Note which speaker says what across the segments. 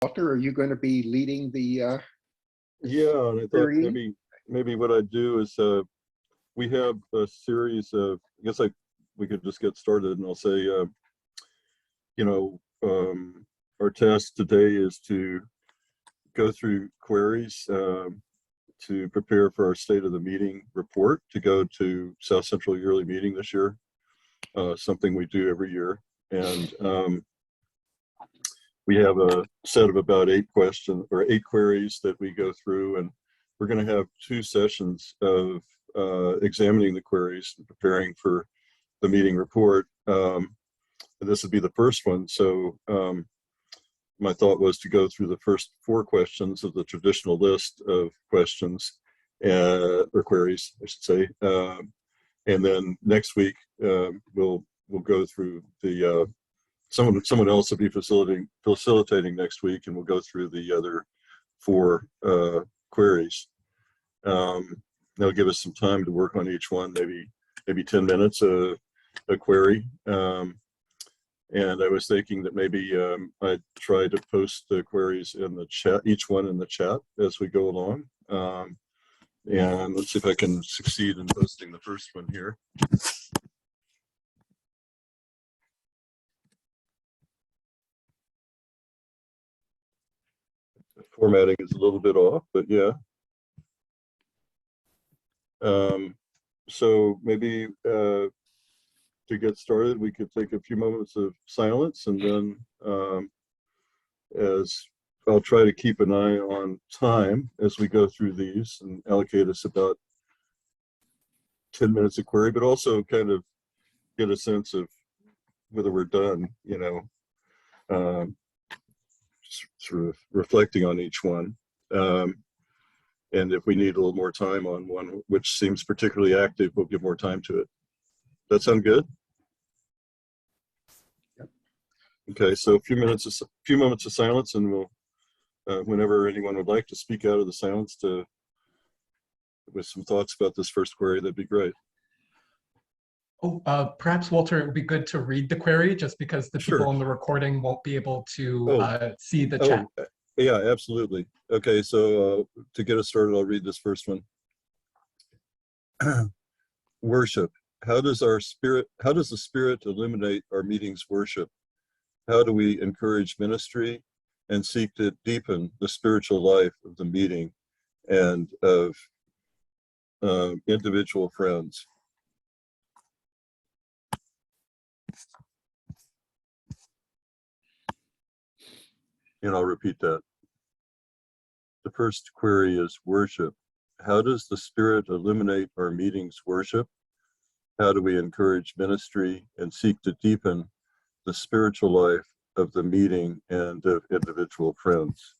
Speaker 1: Walter, are you going to be leading the
Speaker 2: Yeah, and I thought
Speaker 1: querying?
Speaker 2: maybe what I'd do is we have a series of, I guess we could just get started, and I'll say you know our task today is to go through queries to prepare for our State of the Meeting report to go to South Central Yearly Meeting this year, something we do every year. And we have a set of about 8 questions or 8 queries that we go through, and we're going to have 2 sessions of examining the queries and preparing for the meeting report. This would be the first one. So my thought was to go through the first 4 questions of the traditional list of questions or queries, I should say. And then next week we'll go through the someone else will be facilitating next week, and we'll go through the other 4 queries. That'll give us some time to work on each one, maybe 10 minutes a query. And I was thinking that maybe I'd try to post the queries in the chat, each one in the chat as we go along. And let's see if I can succeed in posting the first one here. The formatting is a little bit off, but yeah. So maybe to get started, we could take a few moments of silence, and then as I'll try to keep an eye on time as we go through these and allocate us about 10 minutes a query, but also kind of get a sense of whether we're done, sort of reflecting on each one. And if we need a little more time on one which seems particularly active, we'll give more time to it. That sound good?
Speaker 1: Yep.
Speaker 2: Okay, so a few moments of silence, and we'll whenever anyone would like to speak out of the silence with some thoughts about this first query, that'd be great.
Speaker 3: Oh, perhaps, Walter, it would be good to read the query, just because the
Speaker 2: Sure.
Speaker 3: people on the recording won't be able to see the chat.
Speaker 2: Yeah, absolutely. Okay, so to get us started, I'll read this first one. Worship. How does the Spirit illuminate our meetings worship? How do we encourage ministry and seek to deepen the spiritual life of the meeting and of individual friends? And I'll repeat that. The first query is worship. How does the Spirit illuminate our meetings worship? How do we encourage ministry and seek to deepen the spiritual life of the meeting and of individual friends?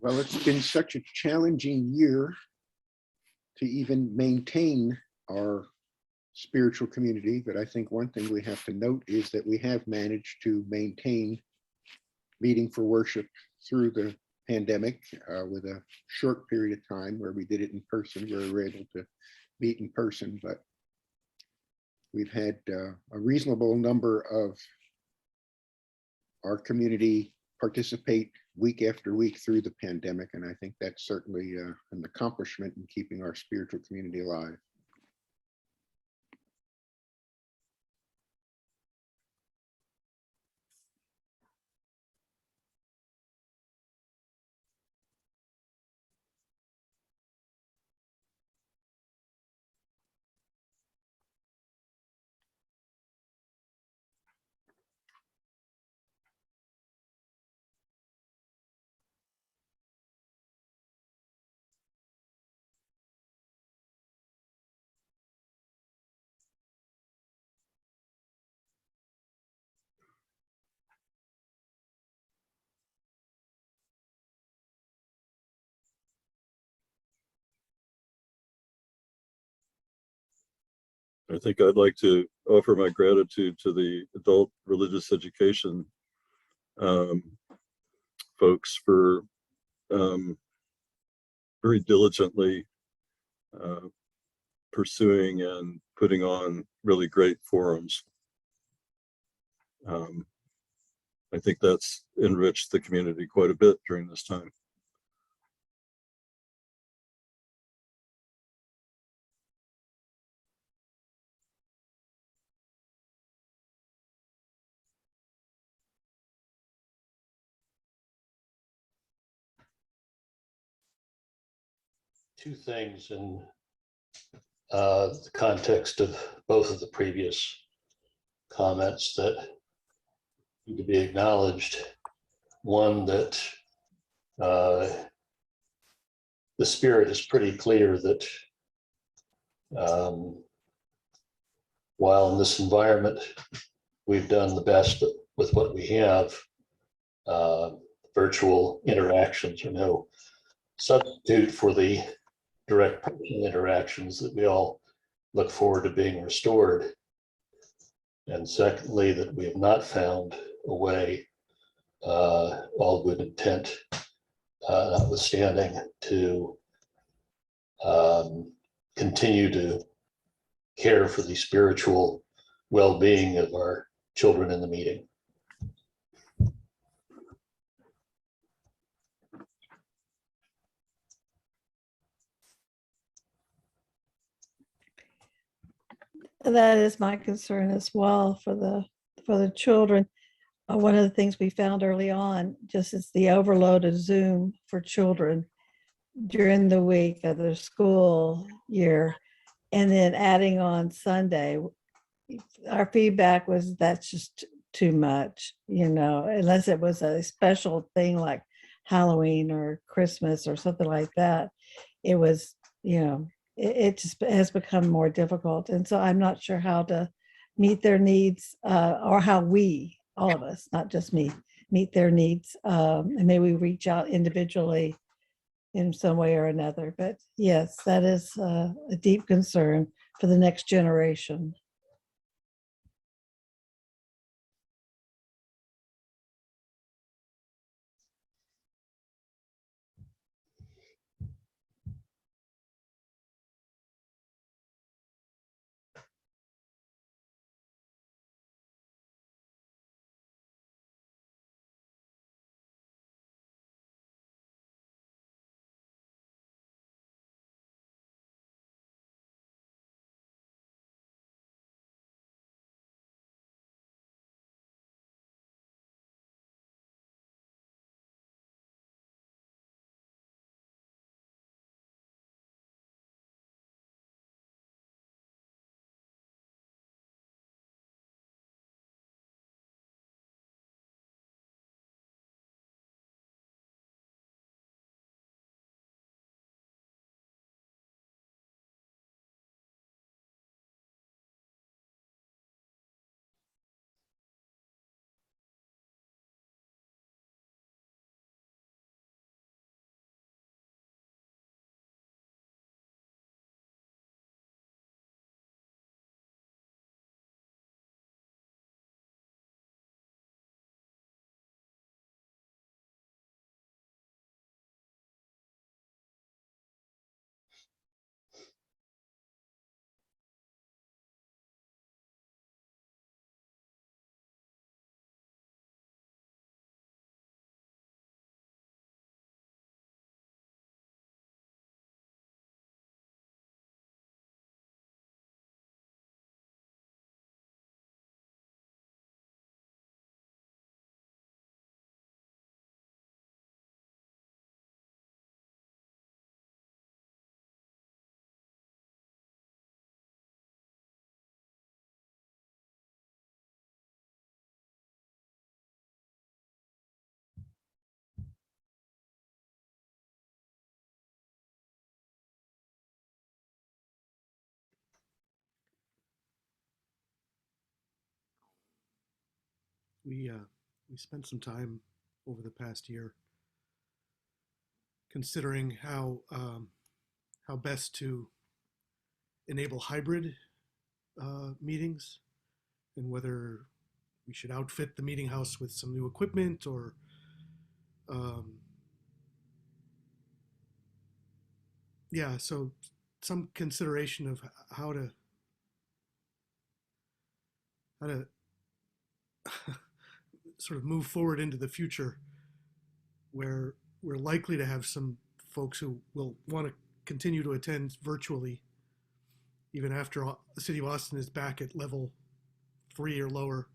Speaker 1: Well, it's been such a challenging year to even maintain our spiritual community, but I think one thing we have to note is that we have managed to maintain meeting for worship through the pandemic with a short period of time where we did it in person, where we were able to meet in person, but we've had a reasonable number of our community participate week after week through the pandemic. And I think that's certainly an accomplishment in keeping our spiritual community alive.
Speaker 2: I think I'd like to offer my gratitude to the adult religious education folks for very diligently pursuing and putting on really great forums. I think that's enriched the community quite a bit during this time.
Speaker 4: Two things in the context of both of the previous comments that need to be acknowledged. One, that the spirit is pretty clear that while in this environment we've done the best with what we have, virtual interactions are no substitute for the direct personal interactions that we all look forward to being restored. And secondly, that we have not found a way, all good intent notwithstanding, to continue to care for the spiritual well-being of our children in the meeting.
Speaker 5: That is my concern as well for the children. One of the things we found early on just is the overload of Zoom for children during the week of their school year, and then adding on Sunday. Our feedback was that's just too much, unless it was a special thing like Halloween or Christmas or something like that. It was, it just has become more difficult. And so I'm not sure how to meet their needs or how we, all of us, not just me, meet their needs. And maybe we reach out individually in some way or another. But yes, that is a deep concern for the next generation.
Speaker 6: we spent some time over the past year considering how best to enable hybrid meetings, and whether we should outfit the meeting house with some new equipment, or yeah, so some consideration of how to sort of move forward into the future, where we're likely to have some folks who will want to continue to attend virtually even after the city of Austin is back at level 3 or lower,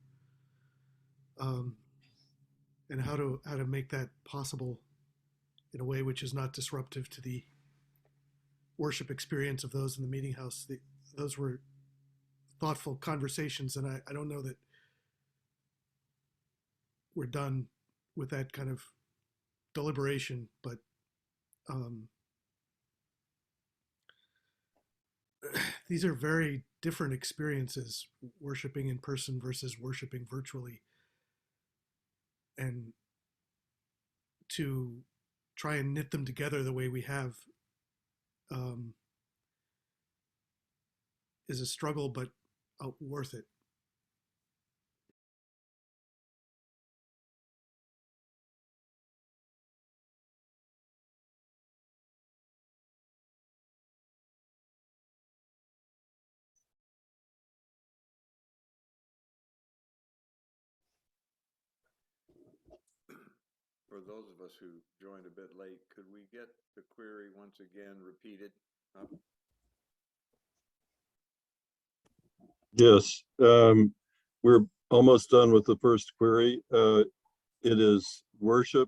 Speaker 6: and how to make that possible in a way which is not disruptive to the worship experience of those in the meeting house. Those were thoughtful conversations, and I don't know that we're done with that kind of deliberation, but these are very different experiences, worshiping in person versus worshiping virtually. And to try and knit them together the way we have is a struggle, but worth it.
Speaker 7: For those of us who joined a bit late, could we get the query once again repeated?
Speaker 2: Yes, we're almost done with the first query. It is worship.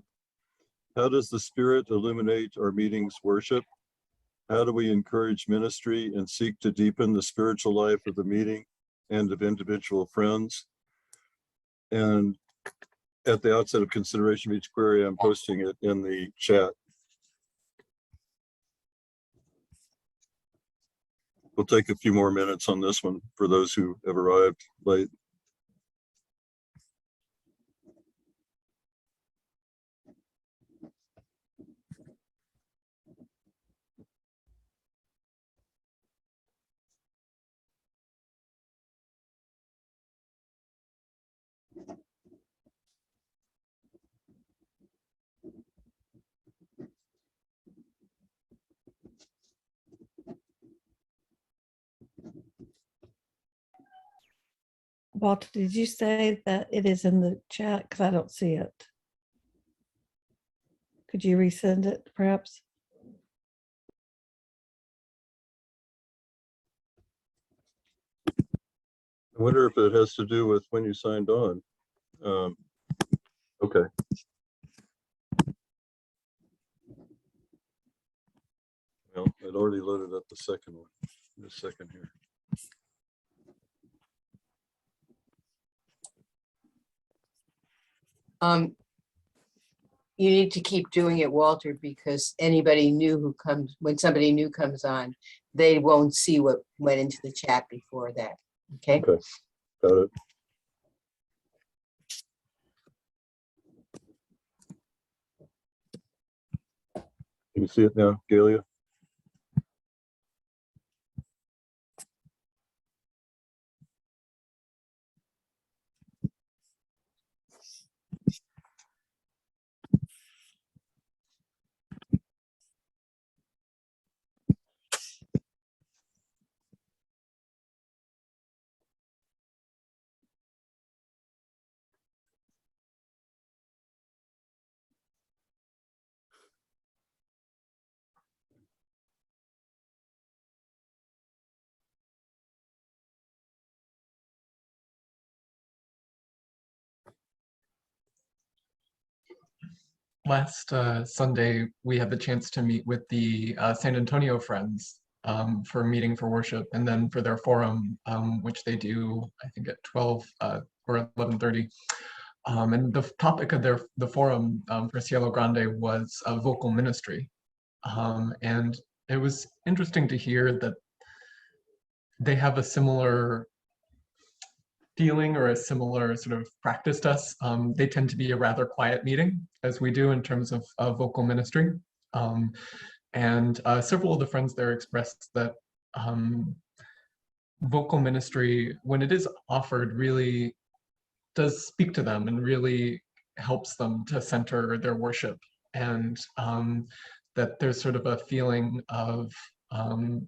Speaker 2: How does the Spirit illuminate our meetings worship? How do we encourage ministry and seek to deepen the spiritual life of the meeting and of individual friends? And at the outset of consideration of each query, I'm posting it in the chat. We'll take a few more minutes on this one for those who have arrived late.
Speaker 5: Walter, did you say that it is in the chat? Because I don't see it. Could you resend it perhaps?
Speaker 2: I wonder if it has to do with when you signed on. Okay. Well, I'd already loaded up the second one. In a second here.
Speaker 8: You need to keep doing it, Walter, because anybody new who comes, when somebody new comes on, they won't see what went into the chat before that. Okay.
Speaker 2: Okay, got it. Can you see it now, Galia?
Speaker 3: Last Sunday, we had the chance to meet with the San Antonio Friends for a meeting for worship, and then for their forum, which they do, I think, at 12 or 11:30. And the topic of the forum for Cielo Grande was vocal ministry. And it was interesting to hear that they have a similar feeling or a similar sort of practice to us. They tend to be a rather quiet meeting, as we do in terms of vocal ministry. And several of the friends there expressed that vocal ministry, when it is offered, really does speak to them and really helps them to center their worship. And that there's sort of a feeling of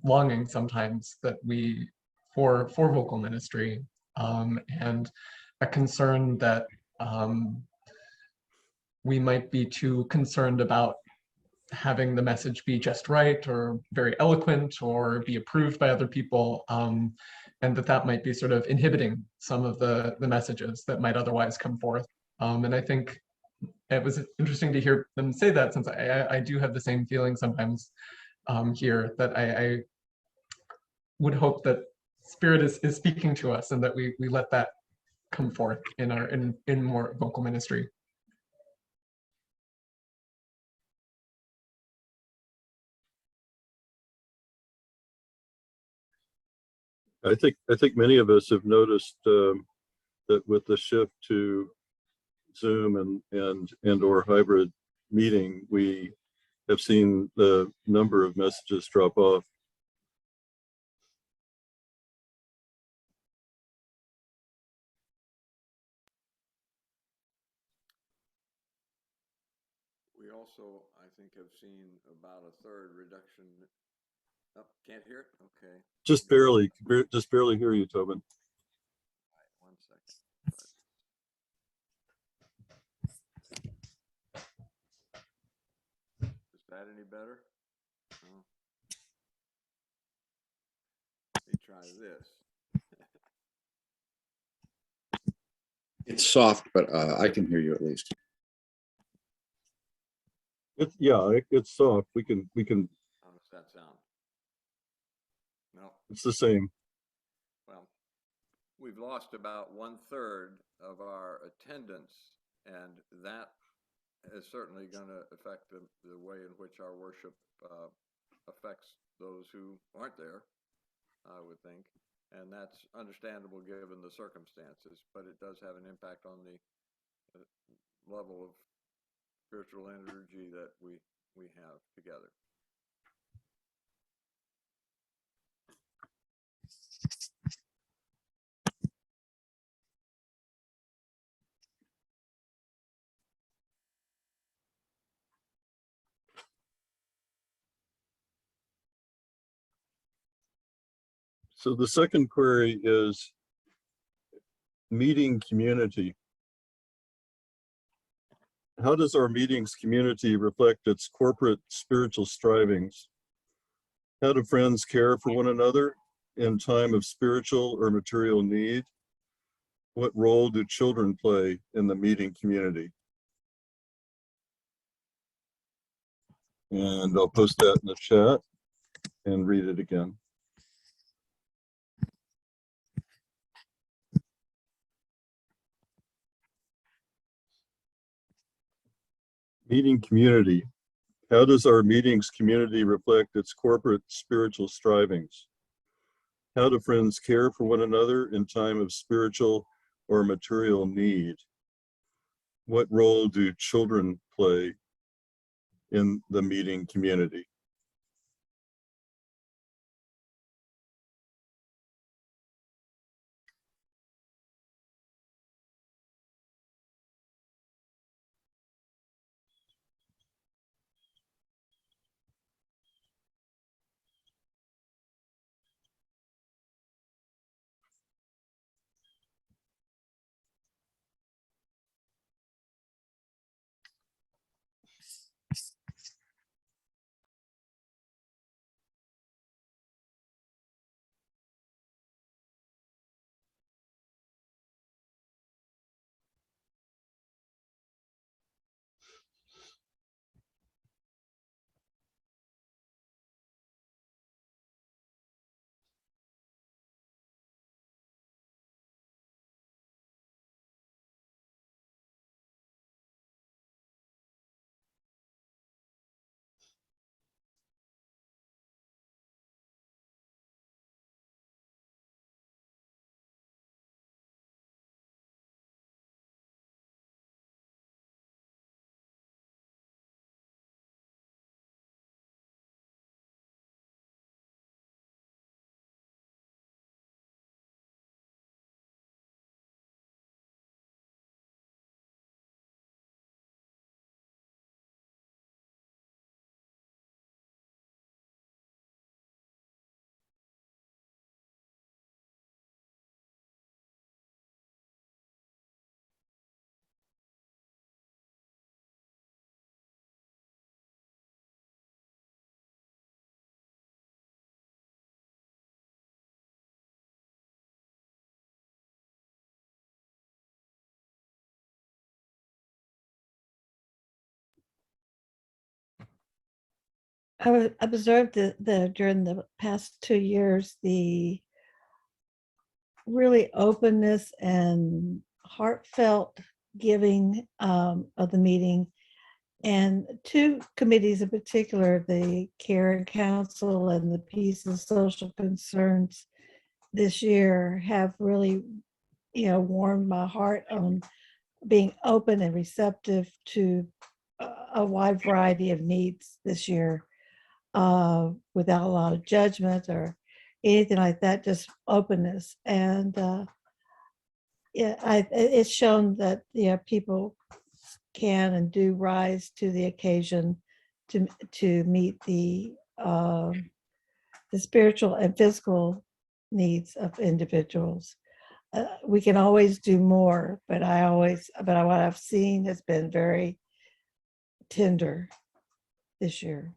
Speaker 3: longing sometimes that we for vocal ministry, and a concern that we might be too concerned about having the message be just right or very eloquent or be approved by other people, and that might be sort of inhibiting some of the messages that might otherwise come forth. And I think it was interesting to hear them say that, since I do have the same feeling sometimes here, that I would hope that Spirit is speaking to us and that we let that come forth in more vocal ministry.
Speaker 2: I think many of us have noticed that with the shift to Zoom and or hybrid meeting, we have seen the number of messages drop off.
Speaker 7: We also, I think, have seen about a third reduction. Oh, can't hear it? Okay.
Speaker 2: Just barely hear you, Tobin.
Speaker 7: All right, 1 second. Is that any better? No. Let me try this.
Speaker 9: It's soft, but I can hear you at least.
Speaker 2: It's soft. We can.
Speaker 7: How does that sound? No.
Speaker 2: It's the same.
Speaker 7: Well, we've lost about 1/3 of our attendance, and that is certainly going to affect the way in which our worship affects those who aren't there, I would think. And that's understandable given the circumstances, but it does have an impact on the level of spiritual energy that we have together.
Speaker 2: So the second query is meeting community. How does our meetings community reflect its corporate spiritual strivings? How do friends care for one another in time of spiritual or material need? What role do children play in the meeting community? And I'll post that in the chat and read it again. Meeting community. How does our meetings community reflect its corporate spiritual strivings? How do friends care for one another in time of spiritual or material need? What role do children play in the meeting community?
Speaker 5: observed during the past 2 years, the really openness and heartfelt giving of the meeting. And two committees in particular, the Care and Council and the Peace and Social Concerns this year have really, warmed my heart on being open and receptive to a wide variety of needs this year, without a lot of judgment or anything like that, just openness. And yeah, it's shown that people can and do rise to the occasion to meet the spiritual and physical needs of individuals. We can always do more, but what I've seen has been very tender this year.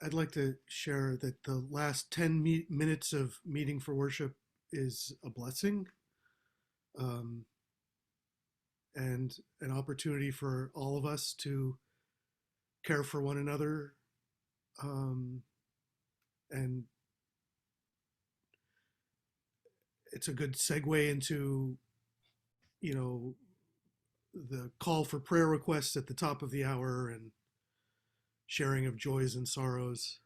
Speaker 6: I'd like to share that the last 10 minutes of meeting for worship is a blessing, um, and an opportunity for all of us to care for one another, um, and it's a good segue into the call for prayer requests at the top of the hour and sharing of joys and sorrows.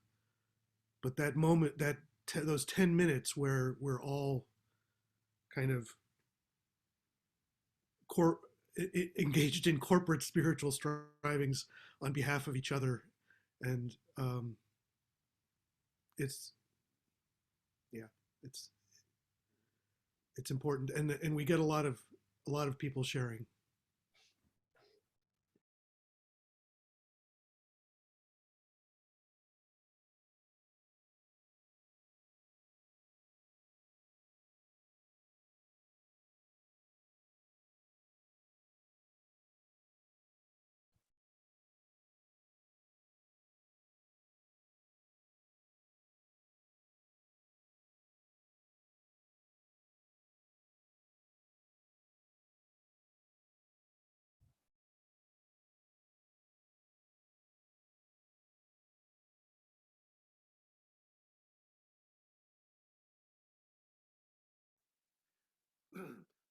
Speaker 6: But that moment, those 10 minutes where we're all kind of engaged in corporate spiritual strivings on behalf of each other, and it's yeah, it's important, and we get a lot of people sharing.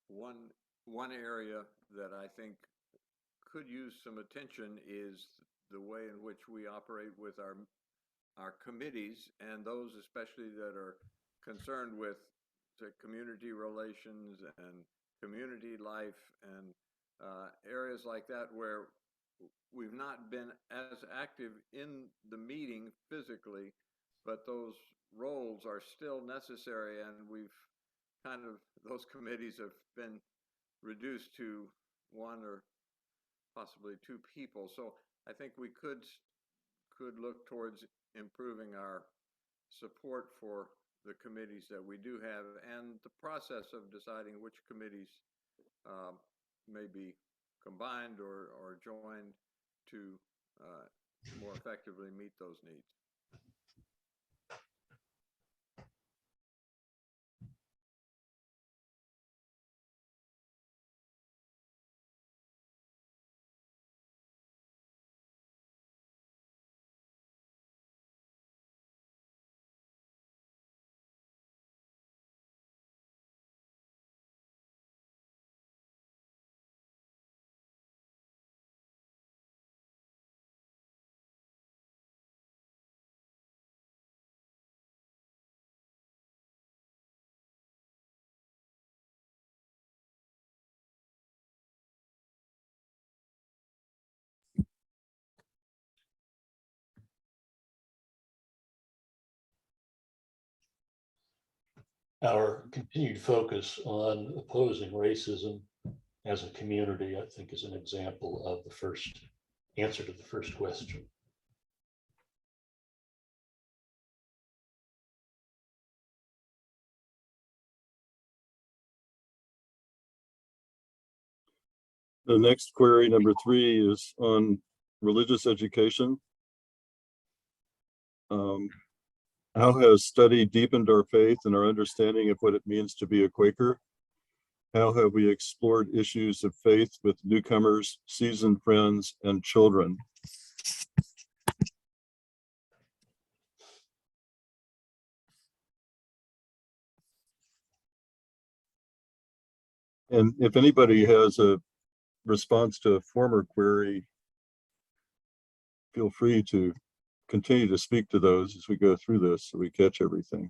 Speaker 7: One, one area that I think could use some attention is the way in which we operate with our committees, and those especially that are concerned with the community relations and community life and areas like that, where we've not been as active in the meeting physically, but those roles are still necessary, and we've kind of, those committees have been reduced to one or possibly two people. So I think we could look towards improving our support for the committees that we do have, and the process of deciding which committees may be combined or joined to more effectively meet those needs.
Speaker 4: Our continued focus on opposing racism as a community, I think, is an example of the first answer to the first question.
Speaker 2: The next query, number 3, is on religious education. How has study deepened our faith and our understanding of what it means to be a Quaker? How have we explored issues of faith with newcomers, seasoned friends, and children? And if anybody has a response to a former query, feel free to continue to speak to those as we go through this so we catch everything.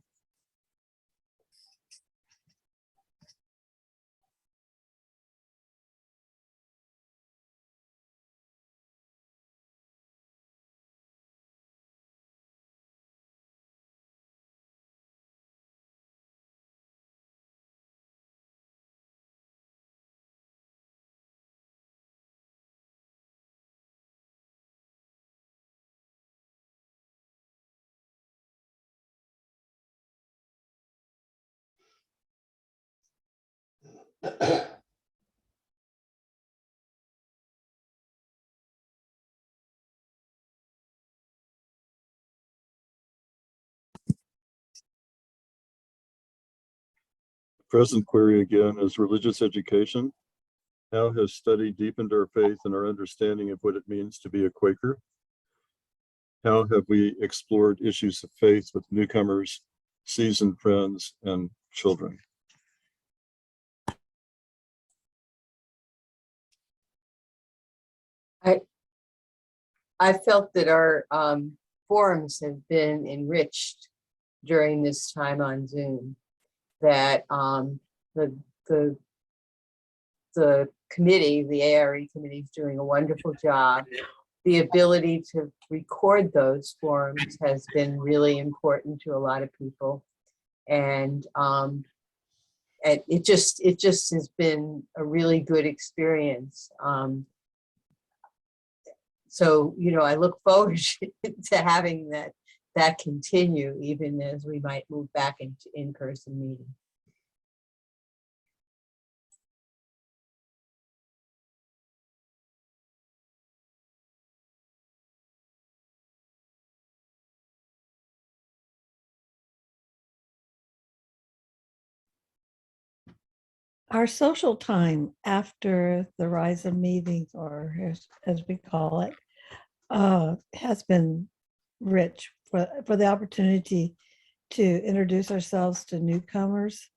Speaker 2: Present query again is religious education. How has study deepened our faith and our understanding of what it means to be a Quaker? How have we explored issues of faith with newcomers, seasoned friends, and children?
Speaker 8: I felt that our forums have been enriched during this time on Zoom. That the committee, the ARE committee, is doing a wonderful job. The ability to record those forums has been really important to a lot of people, and it just has been a really good experience. So, you know, I look forward to having that continue, even as we might move back into in-person meeting.
Speaker 5: Our social time after the RISA meetings, or as we call it, has been rich for the opportunity to introduce ourselves to newcomers,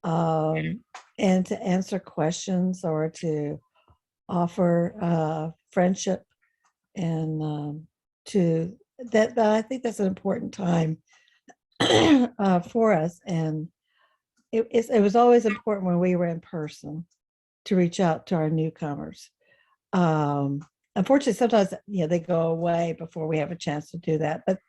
Speaker 5: and to answer questions or to offer friendship, and to that. I think that's an important time for us, and it was always important when we were in person to reach out to our newcomers. Unfortunately, sometimes they go away before we have a chance to do that, but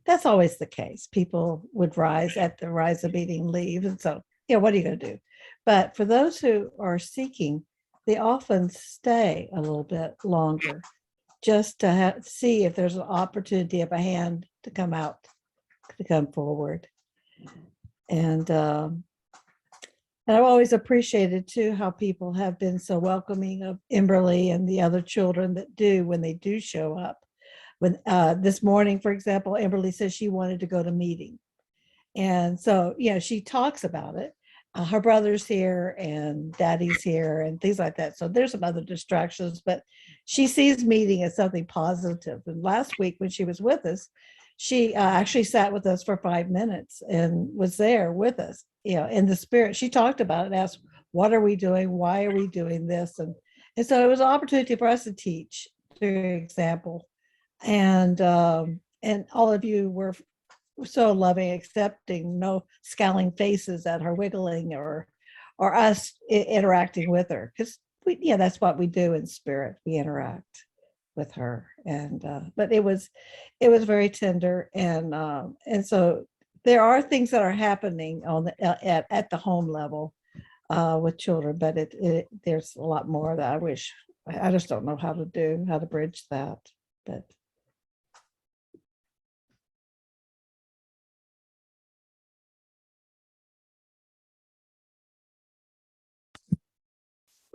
Speaker 5: that's always the case. People would rise at the RISA meeting, leave, and so what are you going to do? But for those who are seeking, they often stay a little bit longer just to see if there's an opportunity of a hand to come out, to come forward. And I've always appreciated too how people have been so welcoming of Emberly and the other children that do when they do show up. When this morning, for example, Emberly says she wanted to go to meeting. And so, she talks about it. Her brother's here and daddy's here and things like that. So there's some other distractions, but she sees meeting as something positive. And last week when she was with us, she actually sat with us for 5 minutes and was there with us, in the spirit. She talked about it, asked, what are we doing? Why are we doing this? And so it was an opportunity for us to teach, for example. And all of you were so loving, accepting, no scowling faces at her wiggling or us interacting with her, because that's what we do in spirit. We interact with her, and but it was very tender, and so there are things that are happening on the, at the home level with children, but there's a lot more that I wish, I just don't know how to bridge that, but.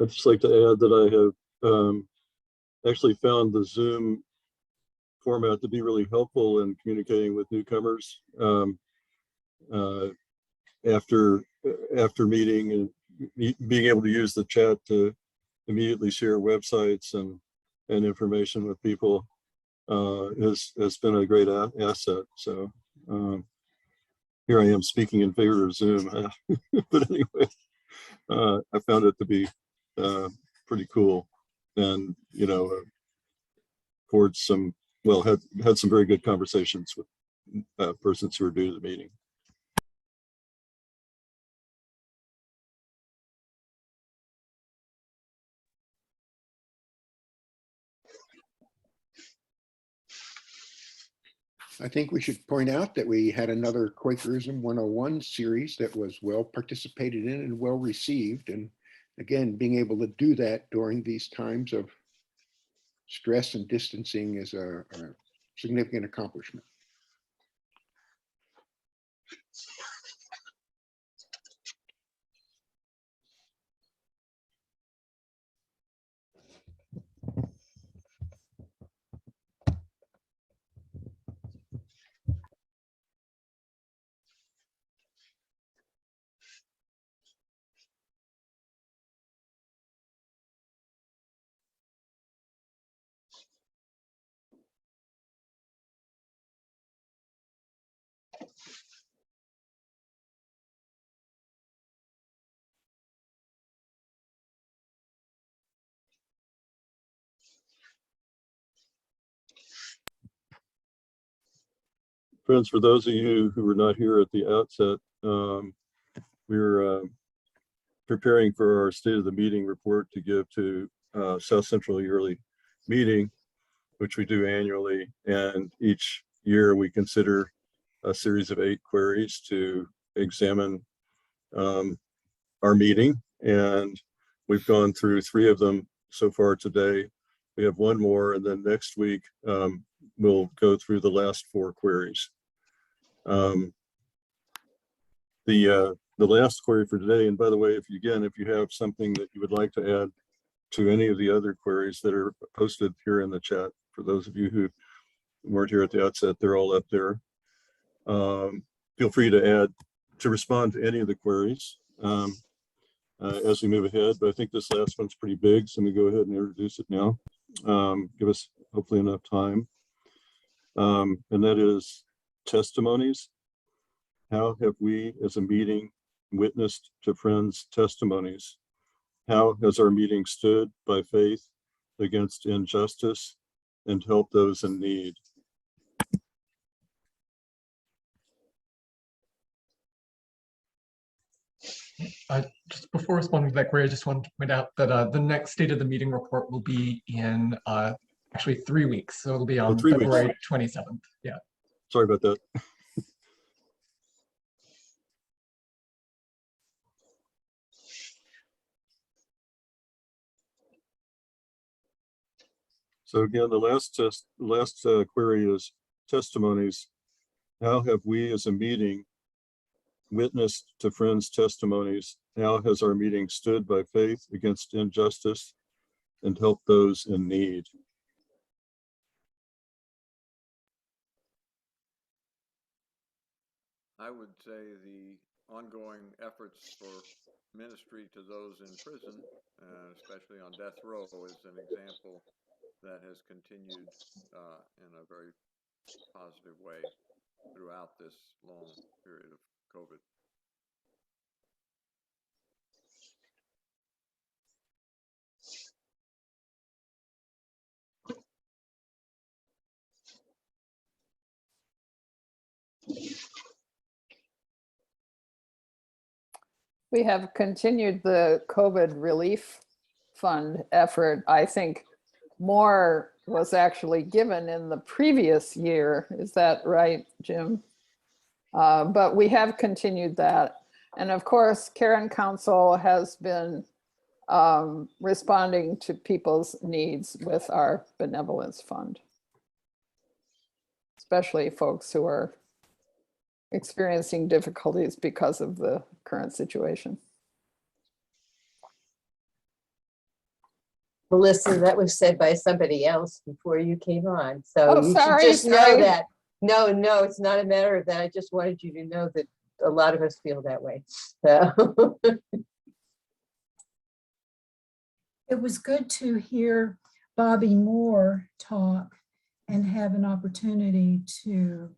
Speaker 2: I'd just like to add that I have actually found the Zoom format to be really helpful in communicating with newcomers after meeting, and being able to use the chat to immediately share websites and information with people has been a great asset. So here I am speaking in favor of Zoom, but anyway, I found it to be pretty cool, and forged some, well, had some very good conversations with persons who were new to the meeting.
Speaker 1: I think we should point out that we had another Quakerism 101 series that was well participated in and well received. And again, being able to do that during these times of stress and distancing is a significant accomplishment.
Speaker 2: Friends, for those of you who were not here at the outset, we're preparing for our State of the Meeting report to give to South Central Yearly Meeting, which we do annually. And each year we consider a series of 8 queries to examine our meeting. And we've gone through 3 of them so far today. We have 1 more, and then next week we'll go through the last 4 queries. The last query for today, and by the way, if you have something that you would like to add to any of the other queries that are posted here in the chat, for those of you who weren't here at the outset, they're all up there. Feel free to respond to any of the queries as we move ahead, but I think this last one's pretty big, so I'm gonna go ahead and introduce it now. Give us hopefully enough time. And that is testimonies. How have we as a meeting witnessed to friends' testimonies? How has our meeting stood by faith against injustice and helped those in need?
Speaker 3: Just before responding to that query, I just wanted to point out that the next State of the Meeting report will be in actually 3 weeks. So it'll be on
Speaker 2: 3 weeks.
Speaker 3: February 27th. Yeah.
Speaker 2: Sorry about that. So again, the last query is testimonies. How have we as a meeting witnessed to friends' testimonies? How has our meeting stood by faith against injustice and helped those in need?
Speaker 7: I would say the ongoing efforts for ministry to those in prison, especially on death row, is an example that has continued in a very positive way throughout this long period of COVID.
Speaker 10: We have continued the COVID relief fund effort. I think more was actually given in the previous year. Is that right, Jim? But we have continued that. And of course, Karen Council has been responding to people's needs with our benevolence fund, especially folks who are experiencing difficulties because of the current situation.
Speaker 8: Melissa, that was said by somebody else before you came on. So
Speaker 10: Oh,
Speaker 8: you
Speaker 10: sorry,
Speaker 8: should just know
Speaker 10: sorry.
Speaker 8: that. No, it's not a matter of that. I just wanted you to know that a lot of us feel that way. So
Speaker 11: It was good to hear Bobby Moore talk and have an opportunity to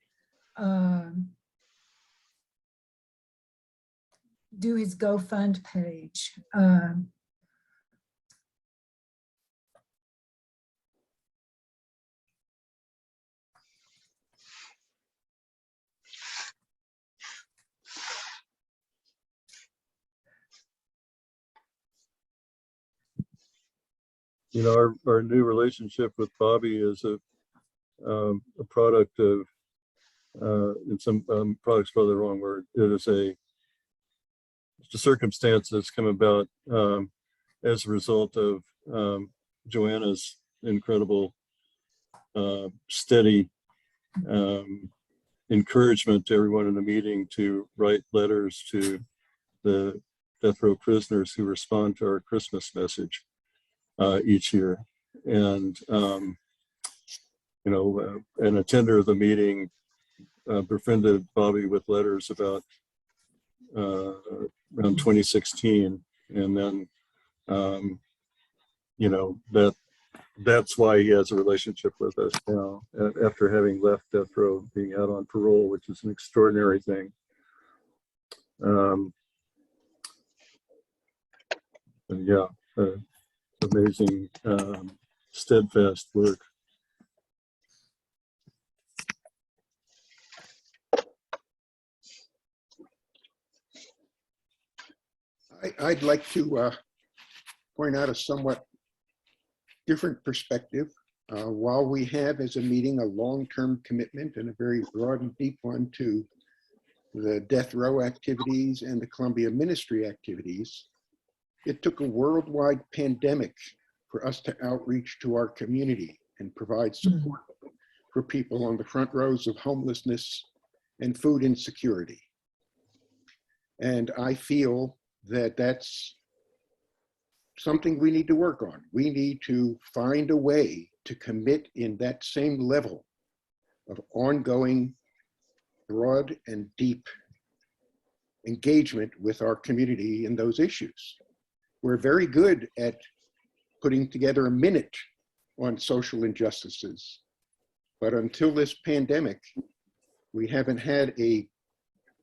Speaker 11: do his GoFund page.
Speaker 2: You know, our new relationship with Bobby is a product of, in some products, probably the wrong word. It is it's a circumstance that's come about as a result of Joanna's incredible, steady encouragement to everyone in the meeting to write letters to the death row prisoners who respond to our Christmas message each year. And, you know, an attender of the meeting befriended Bobby with letters about around 2016. And then, you know, that's why he has a relationship with us now, after having left death row, being out on parole, which is an extraordinary thing. And yeah, amazing, steadfast work.
Speaker 1: I'd like to point out a somewhat different perspective. While we have as a meeting a long-term commitment and a very broad and deep one to the death row activities and the Columbia ministry activities, it took a worldwide pandemic for us to outreach to our community and provide support for people on the front rows of homelessness and food insecurity. And I feel that that's something we need to work on. We need to find a way to commit in that same level of ongoing, broad and deep engagement with our community in those issues. We're very good at putting together a minute on social injustices, but until this pandemic, we haven't had a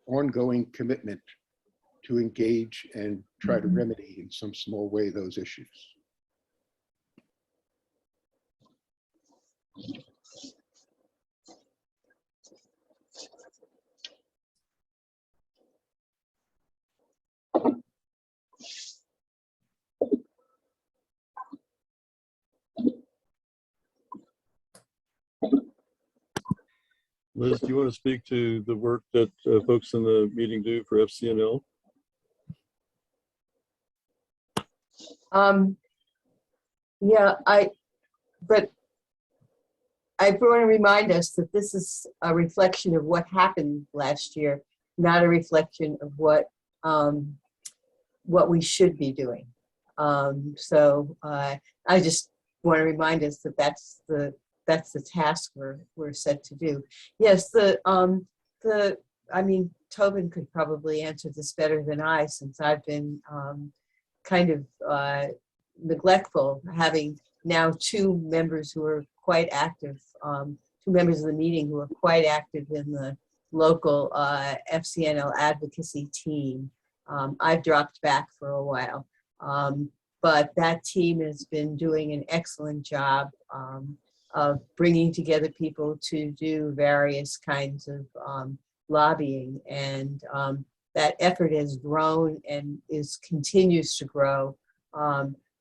Speaker 1: ongoing commitment to engage and try to remedy in some small way those issues.
Speaker 2: Liz, do you want to speak to the work that folks in the meeting do for FCNL?
Speaker 8: Yeah, I want to remind us that this is a reflection of what happened last year, not a reflection of what we should be doing. So I just want to remind us that that's the task we're set to do. Yes, I mean, Tobin could probably answer this better than I, since I've been kind of neglectful, having now two members who are quite active, two members of the meeting who are quite active in the local FCNL advocacy team. I've dropped back for a while, but that team has been doing an excellent job of bringing together people to do various kinds of lobbying, and that effort has grown and continues to grow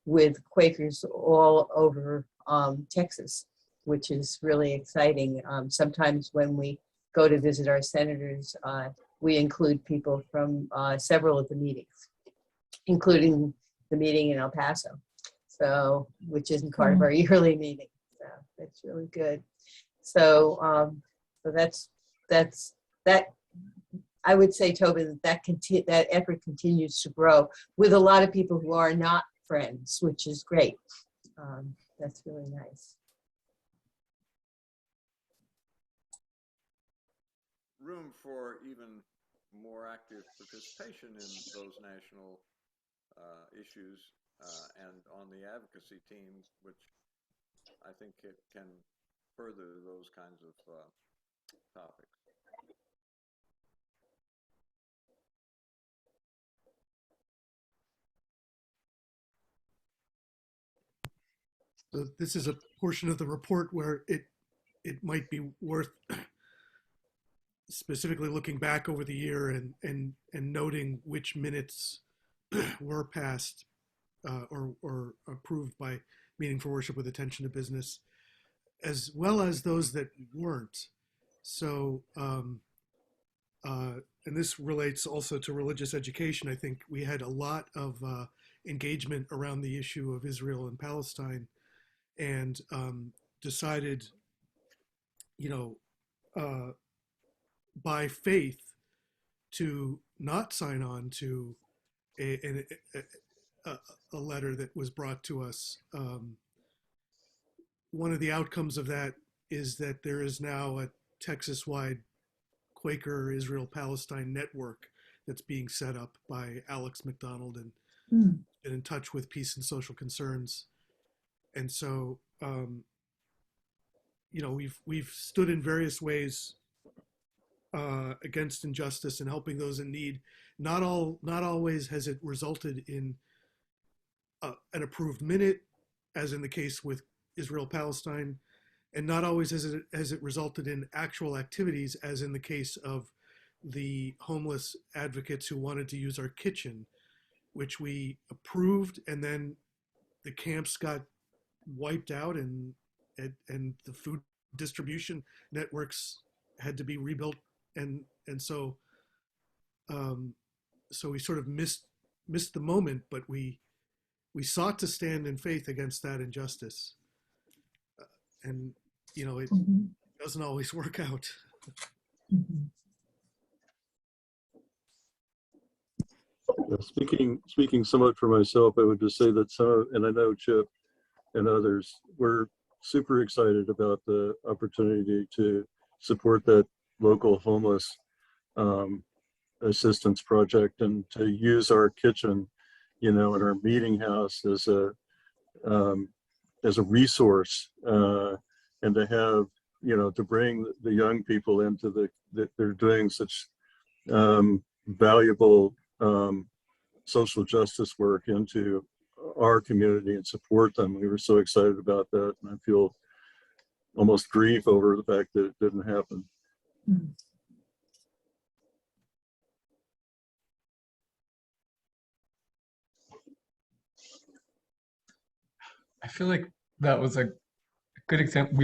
Speaker 8: with Quakers all over Texas, which is really exciting. Sometimes when we go to visit our senators, we include people from several of the meetings, including the meeting in El Paso, so which isn't part of our yearly meeting. So that's really good. So so that's that. I would say, Tobin, that effort continues to grow with a lot of people who are not friends, which is great. That's really nice.
Speaker 7: Room for even more active participation in those national issues and on the advocacy team, which I think it can further those kinds of topics.
Speaker 6: So this is a portion of the report where it might be worth specifically looking back over the year and noting which minutes were passed or approved by Meeting for Worship with Attention to Business, as well as those that weren't. So, and this relates also to religious education. I think we had a lot of engagement around the issue of Israel and Palestine, and decided, by faith, to not sign on to a letter that was brought to us. One of the outcomes of that is that there is now a Texas-wide Quaker Israel-Palestine network that's being set up by Alex McDonald, and been in touch with Peace and Social Concerns. And so, we've stood in various ways against injustice and helping those in need. Not always has it resulted in an approved minute, as in the case with Israel-Palestine, and not always has it resulted in actual activities, as in the case of the homeless advocates who wanted to use our kitchen, which we approved, and then the camps got wiped out, and the food distribution networks had to be rebuilt, and so we sort of missed the moment, but we sought to stand in faith against that injustice, and it doesn't always work out.
Speaker 2: Speaking somewhat for myself, I would just say that and I know Chip and others, we're super excited about the opportunity to support that local homeless assistance project, and to use our kitchen, in our meeting house as a resource, and to have, to bring the young people into that they're doing such valuable social justice work into our community and support them. We were so excited about that, and I feel almost grief over the fact that it didn't happen.
Speaker 3: I feel like that was a good example.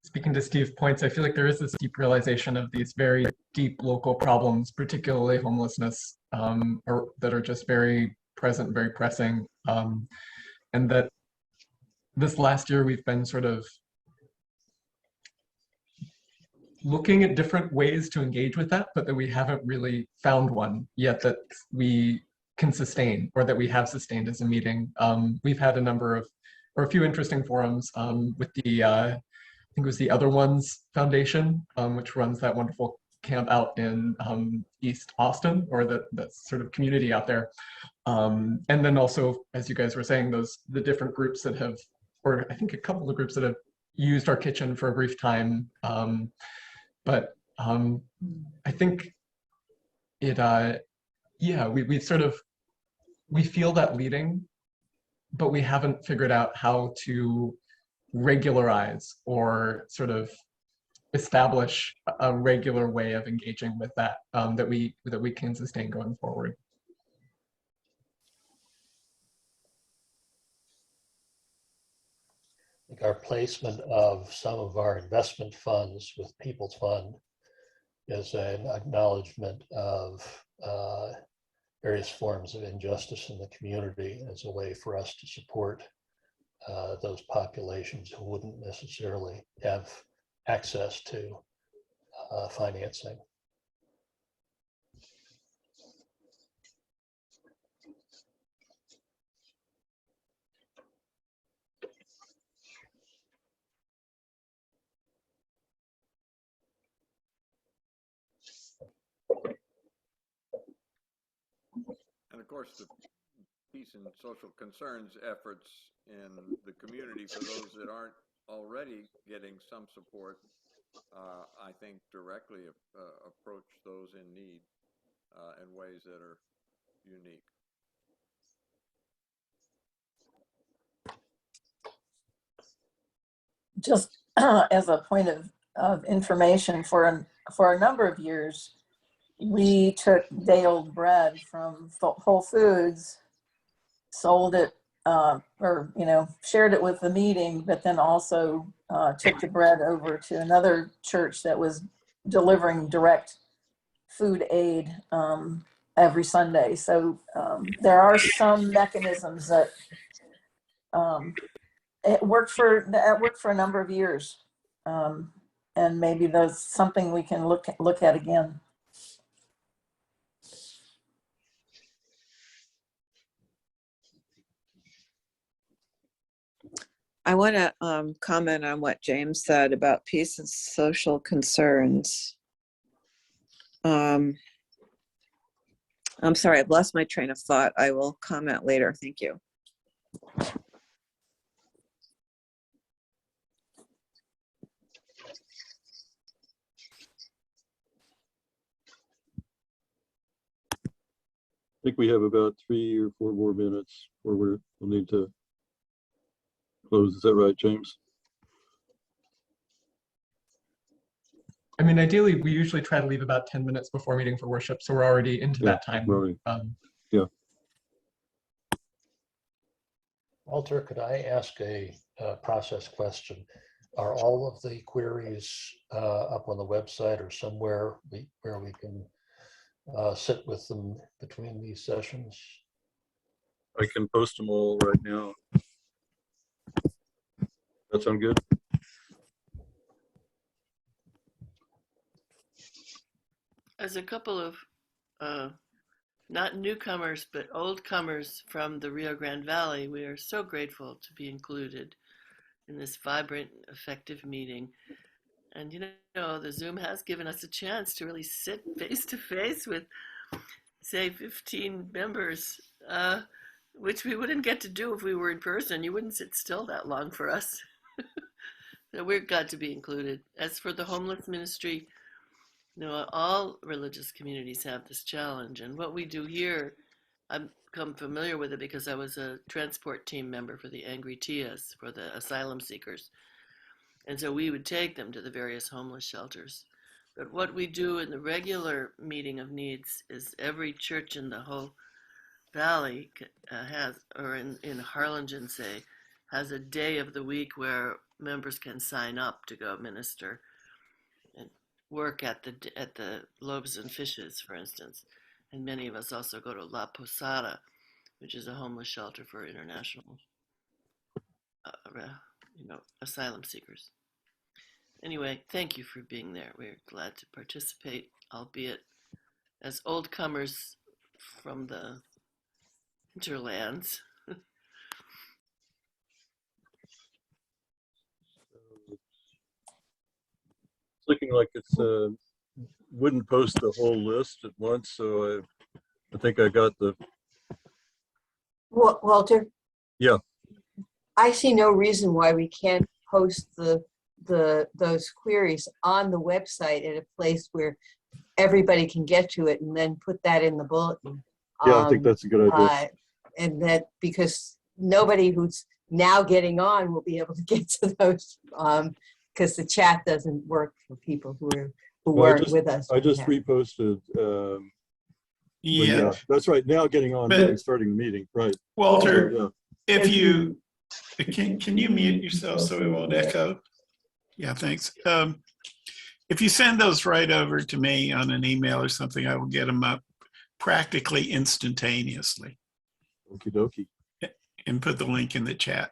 Speaker 3: Speaking to Steve's points, I feel like there is this deep realization of these very deep local problems, particularly homelessness, that are just very present, very pressing. And that this last year we've been sort of looking at different ways to engage with that, but that we haven't really found one yet that we can sustain, or that we have sustained as a meeting. We've had a few interesting forums with the, I think it was the Other Ones Foundation, which runs that wonderful camp out in East Austin, or that sort of community out there. And then also, as you guys were saying, the different groups that have, or I think a couple of groups that have used our kitchen for a brief time. But I think it, yeah, we feel that leading, but we haven't figured out how to regularize or sort of establish a regular way of engaging with that, that we can sustain going forward.
Speaker 4: I think our placement of some of our investment funds with People's Fund as an acknowledgement of various forms of injustice in the community as a way for us to support those populations who wouldn't necessarily have access to financing.
Speaker 7: And of course, the peace and social concerns efforts in the community for those that aren't already getting some support, I think directly approach those in need in ways that are unique.
Speaker 12: Just as a point of information, for a number of years, we took day-old bread from Whole Foods, sold it, or shared it with the meeting, but then also took the bread over to another church that was delivering direct food aid every Sunday. So there are some mechanisms that it worked for a number of years, and maybe that's something we can look at again.
Speaker 13: I want to comment on what James said about peace and social concerns. I'm sorry, I've lost my train of thought. I will comment later. Thank you.
Speaker 2: I think we have about 3 or 4 more minutes where we'll need to close. Is that right, James?
Speaker 3: I mean, ideally, we usually try to leave about 10 minutes before meeting for worship, so we're already into that time.
Speaker 2: Right. Yeah.
Speaker 4: Walter, could I ask a process question? Are all of the queries up on the website or somewhere where we can sit with them between these sessions?
Speaker 2: I can post them all right now. That sound good?
Speaker 14: As a couple of not newcomers, but old comers from the Rio Grande Valley, we are so grateful to be included in this vibrant, effective meeting. And the Zoom has given us a chance to really sit face to face with, say, 15 members, which we wouldn't get to do if we were in person. You wouldn't sit still that long for us. So we're glad to be included. As for the homeless ministry, all religious communities have this challenge. And what we do here, I've become familiar with it because I was a transport team member for the Angry Tias, for the asylum seekers. And so we would take them to the various homeless shelters. But what we do in the regular meeting of needs is every church in the whole valley has, or in Harlingen, say, has a day of the week where members can sign up to go minister and work at the Loaves and Fishes, for instance. And many of us also go to La Posada, which is a homeless shelter for international asylum seekers. Anyway, thank you for being there. We're glad to participate, albeit as old comers from the hinterlands.
Speaker 2: It's looking like it's wouldn't post the whole list at once, so I think I got the.
Speaker 8: Walter?
Speaker 2: Yeah.
Speaker 8: I see no reason why we can't post those queries on the website at a place where everybody can get to it, and then put that in the bulletin.
Speaker 2: Yeah, I think that's a good idea.
Speaker 8: And that, because nobody who's now getting on will be able to get to those, because the chat doesn't work for people who weren't with us.
Speaker 2: I just reposted. Yeah, that's right. Now getting on and starting the meeting, right?
Speaker 15: Walter,
Speaker 2: yeah.
Speaker 15: If you can you mute yourself so it won't echo? Yeah, thanks. If you send those right over to me on an email or something, I will get them up practically instantaneously
Speaker 2: Okie dokie.
Speaker 15: and put the link in the chat.